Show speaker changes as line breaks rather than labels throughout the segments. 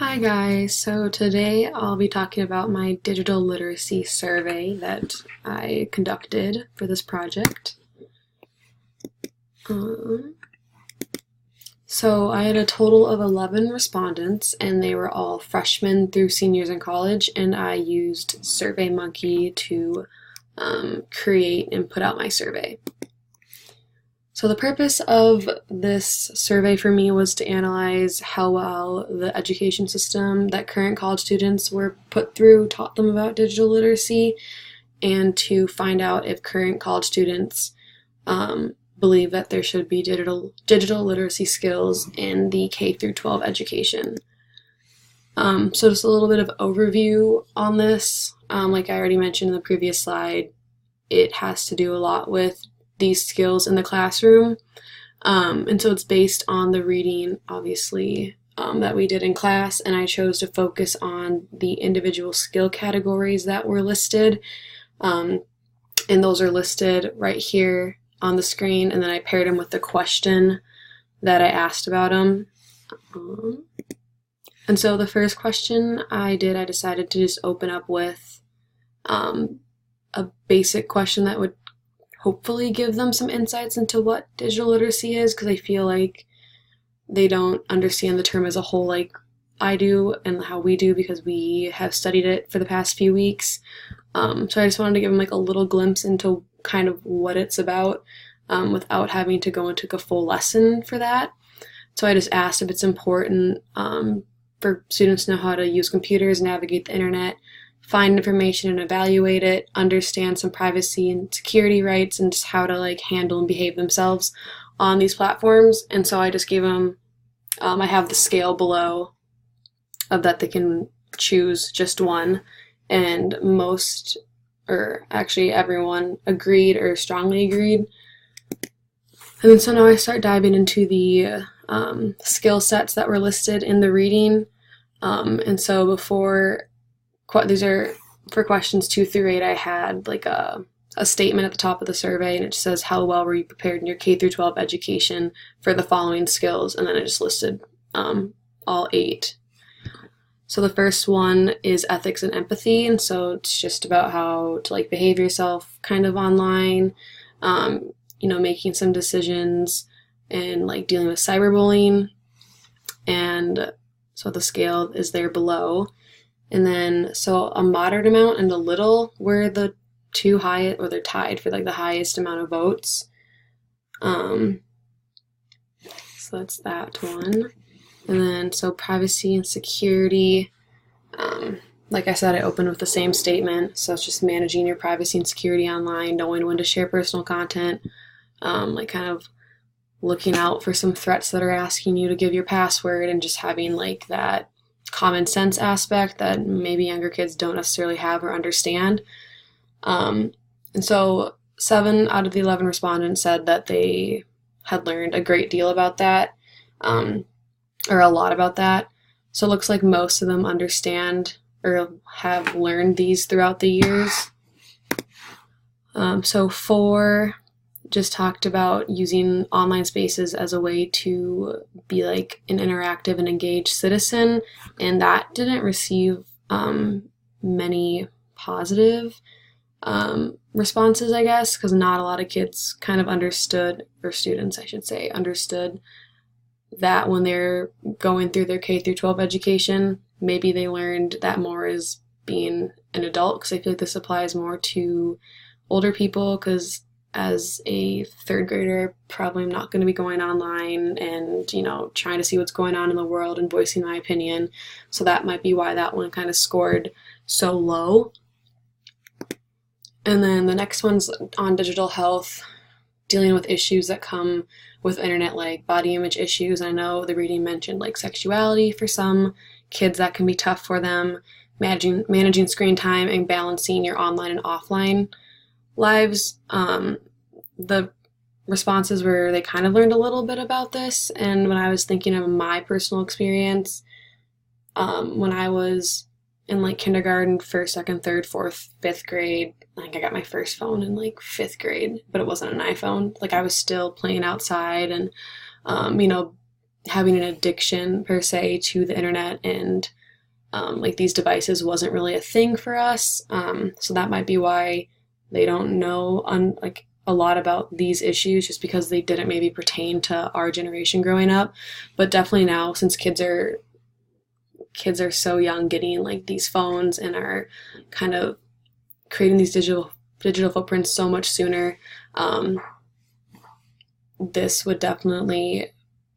Hi guys, so today I'll be talking about my digital literacy survey that I conducted for this project. Um, so I had a total of 11 respondents and they were all freshmen through seniors in college, and I used SurveyMonkey to create and put out my survey. So the purpose of this survey for me was to analyze how well the education system that current college students were put through taught them about digital literacy, and to find out if current college students believe that there should be digital literacy skills in the K through 12 education. So just a little bit of overview on this. Like I already mentioned in the previous slide, it has to do a lot with these skills in the classroom. And so it's based on the reading, obviously, that we did in class, and I chose to focus on the individual skill categories that were listed. And those are listed right here on the screen, and then I paired them with the question that I asked about them. And so the first question I decided to just open up with a basic question that would hopefully give them some insights into what digital literacy is, because I feel like they don't understand the term as a whole like I do and how we do, because we have studied it for the past few weeks. So I just wanted to give them like a little glimpse into kind of what it's about, without having to go into a full lesson for that. So I just asked if it's important for students to know how to use computers, navigate the internet, find information and evaluate it, understand some privacy and security rights, and just how to like handle and behave themselves on these platforms. And so I just gave them, I have the scale below of that they can choose just one, and most, or actually everyone, agreed or strongly agreed. And then so now I start diving into the skill sets that were listed in the reading. And so these are for questions 2 through 8. I had like a statement at the top of the survey, and it just says, how well were you prepared in your K through 12 education for the following skills? And then I just listed all 8. So the first one is ethics and empathy, and so it's just about how to like behave yourself kind of online, making some decisions and like dealing with cyberbullying. And so the scale is there below. And then, so a moderate amount and a little were the two highest, or they're tied for like the highest amount of votes. So that's that one. And then, so privacy and security. Like I said, I opened with the same statement. So it's just managing your privacy and security online, knowing when to share personal content, like kind of looking out for some threats that are asking you to give your password, and just having like that common sense aspect that maybe younger kids don't necessarily have or understand. And so 7 out of the 11 respondents said that they had learned a great deal about that, or a lot about that. So it looks like most of them understand or have learned these throughout the years. So 4 just talked about using online spaces as a way to be like an interactive and engaged citizen, and that didn't receive many positive responses, I guess, because not a lot of kids kind of understood, or students I should say, understood that when they're going through their K through 12 education. Maybe they learned that more as being an adult, because I feel like this applies more to older people, because as a 3rd grader, probably I'm not going to be going online and, trying to see what's going on in the world and voicing my opinion. So that might be why that one kind of scored so low. And then the next one's on digital health, dealing with issues that come with internet, like body image issues. I know the reading mentioned like sexuality for some kids, that can be tough for them, managing screen time and balancing your online and offline lives. The responses were they kind of learned a little bit about this, and when I was thinking of my personal experience, when I was in like kindergarten, 1st, 2nd, 3rd, 4th, 5th grade, I think I got my first phone in like 5th grade, but it wasn't an iPhone. Like I was still playing outside and having an addiction per se to the internet and like these devices wasn't really a thing for us. So that might be why they don't know like a lot about these issues, just because they didn't maybe pertain to our generation growing up. But definitely now, since kids are so young, getting like these phones and are kind of creating these digital footprints so much sooner, this would definitely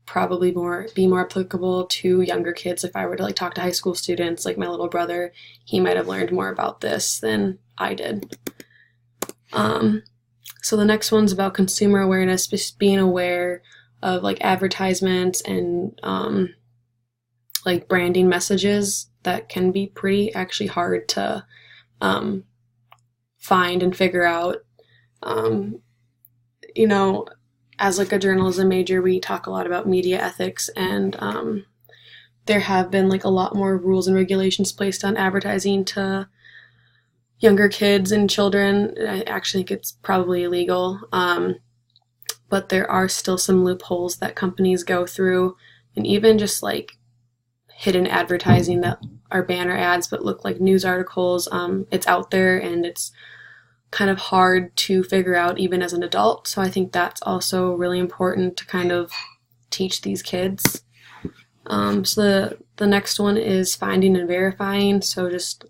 probably be more applicable to younger kids. If I were to like talk to high school students, like my little brother, he might have learned more about this than I did. So the next one's about consumer awareness, just being aware of like advertisements and like branding messages that can be pretty actually hard to find and figure out. You know, as like a journalism major, we talk a lot about media ethics, and there have been like a lot more rules and regulations placed on advertising to younger kids and children. I actually think it's probably illegal, but there are still some loopholes that companies go through, and even just like hidden advertising that are banner ads but look like news articles. It's out there, and it's kind of hard to figure out even as an adult. So I think that's also really important to kind of teach these kids. So the next one is finding and verifying. So just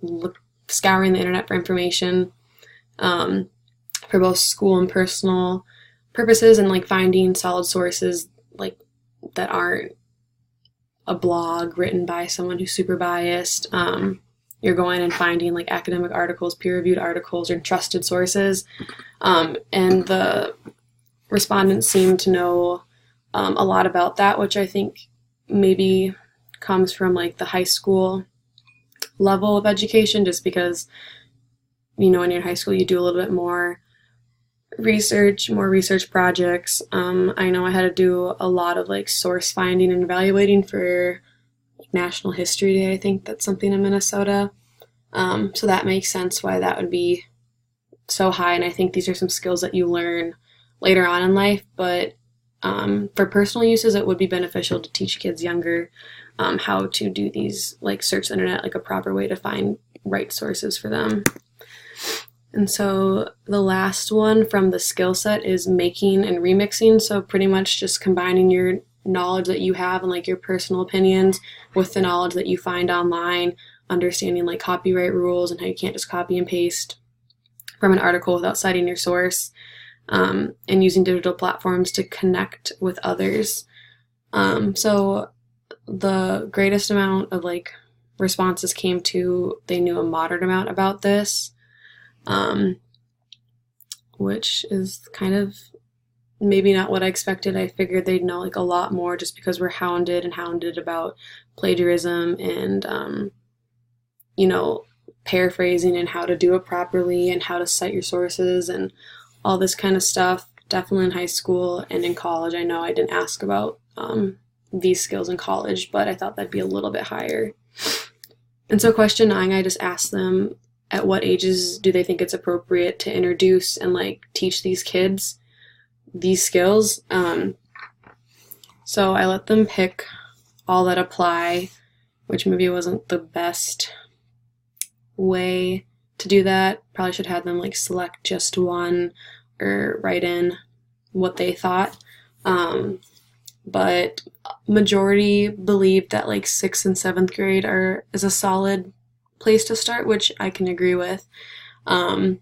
scouring the internet for information for both school and personal purposes, and like finding solid sources like that aren't a blog written by someone who's super biased. You're going and finding like academic articles, peer-reviewed articles, or trusted sources. And the respondents seem to know a lot about that, which I think maybe comes from like the high school level of education, just because, you know, when you're in high school, you do a little bit more research projects. I know I had to do a lot of like source finding and evaluating for National History Day. I think that's something in Minnesota. So that makes sense why that would be so high. And I think these are some skills that you learn later on in life. But for personal uses, it would be beneficial to teach kids younger how to do these, like search the internet, like a proper way to find right sources for them. And so the last one from the skill set is making and remixing. So pretty much just combining your knowledge that you have and like your personal opinions with the knowledge that you find online, understanding like copyright rules and how you can't just copy and paste from an article without citing your source, and using digital platforms to connect with others. So the greatest amount of like responses came to they knew a moderate amount about this, which is kind of maybe not what I expected. I figured they'd know like a lot more, just because we're hounded about plagiarism and you know, paraphrasing and how to do it properly and how to cite your sources and all this kind of stuff. Definitely in high school and in college. I know I didn't ask about these skills in college, but I thought that'd be a little bit higher. And so question 9, I just asked them at what ages do they think it's appropriate to introduce and like teach these kids these skills. So I let them pick all that apply, which maybe wasn't the best way to do that. Probably should have them like select just one or write in what they thought. But majority believed that like 6th and 7th grade is a solid place to start, which I can agree with. Only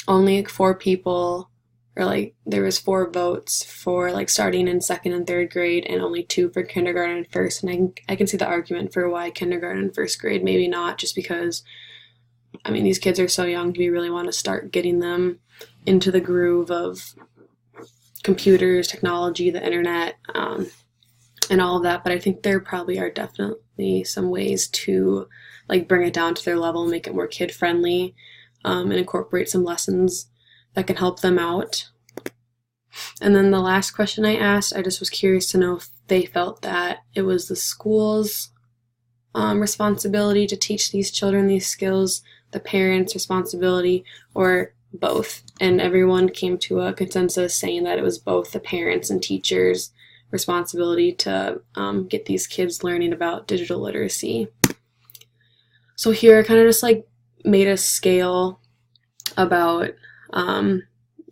like 4 people, or like there was 4 votes for like starting in 2nd and 3rd grade, and only 2 for kindergarten and 1st. And I can see the argument for why kindergarten and 1st grade maybe not, just because I mean these kids are so young. Do we really want to start getting them into the groove of computers, technology, the internet, and all of that? But I think there probably are definitely some ways to like bring it down to their level, make it more kid friendly, and incorporate some lessons that can help them out. And then the last question I asked, I just was curious to know if they felt that it was the school's responsibility to teach these children these skills, the parents' responsibility, or both. And everyone came to a consensus saying that it was both the parents and teachers' responsibility to get these kids learning about digital literacy. So here I kind of just like made a scale about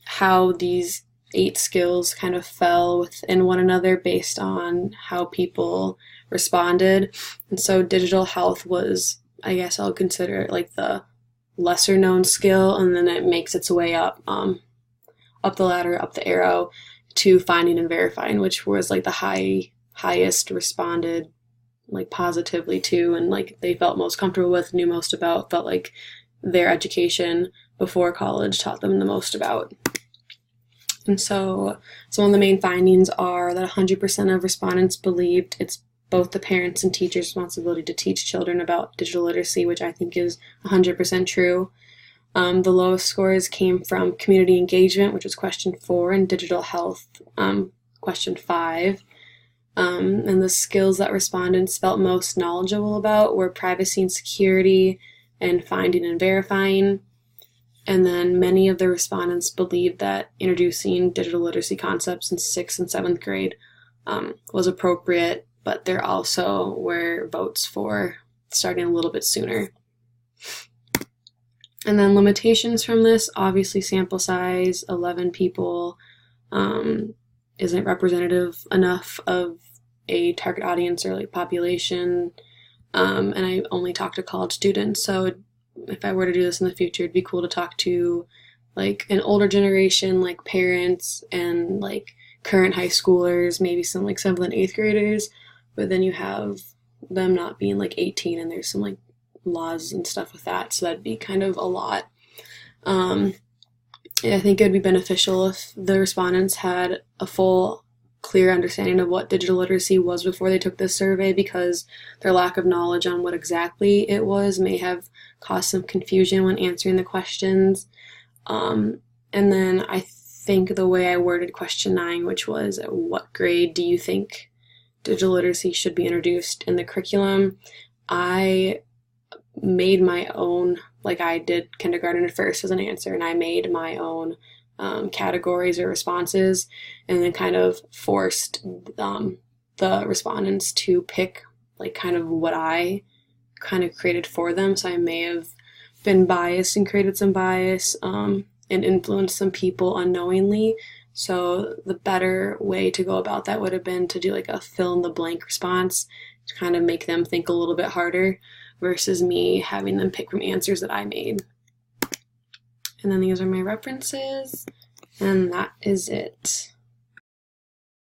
how these 8 skills kind of fell within one another based on how people responded. And so digital health was, I guess I'll consider it like the lesser known skill, and then it makes its way up the ladder, up the arrow to finding and verifying, which was like the highest responded like positively to, and like they felt most comfortable with, knew most about, felt like their education before college taught them the most about. And so some of the main findings are that 100% of respondents believed it's both the parents and teachers' responsibility to teach children about digital literacy, which I think is 100% true. The lowest scores came from community engagement, which was question 4, and digital health, question 5. And the skills that respondents felt most knowledgeable about were privacy and security and finding and verifying. And then many of the respondents believed that introducing digital literacy concepts in 6th and 7th grade was appropriate, but there also were votes for starting a little bit sooner. And then limitations from this, obviously sample size, 11 people isn't representative enough of a target audience or like population, and I only talk to college students, so if I were to do this in the future, it'd be cool to talk to like an older generation, like parents and like current high schoolers, maybe some like 7th and 8th graders, but then you have them not being like 18 and there's some like laws and stuff with that, so that'd be kind of a lot. I think it would be beneficial if the respondents had a full, clear understanding of what digital literacy was before they took this survey, because their lack of knowledge on what exactly it was may have caused some confusion when answering the questions. And then I think the way I worded question 9, which was, at what grade do you think digital literacy should be introduced in the curriculum, I made my own, like I did kindergarten at first as an answer, and I made my own categories or responses, and then kind of forced the respondents to pick like kind of what I kind of created for them. So I may have been biased and created some bias and influenced some people unknowingly. So the better way to go about that would have been to do like a fill in the blank response to kind of make them think a little bit harder, versus me having them pick from answers that I made. And then these are my references, and that is it.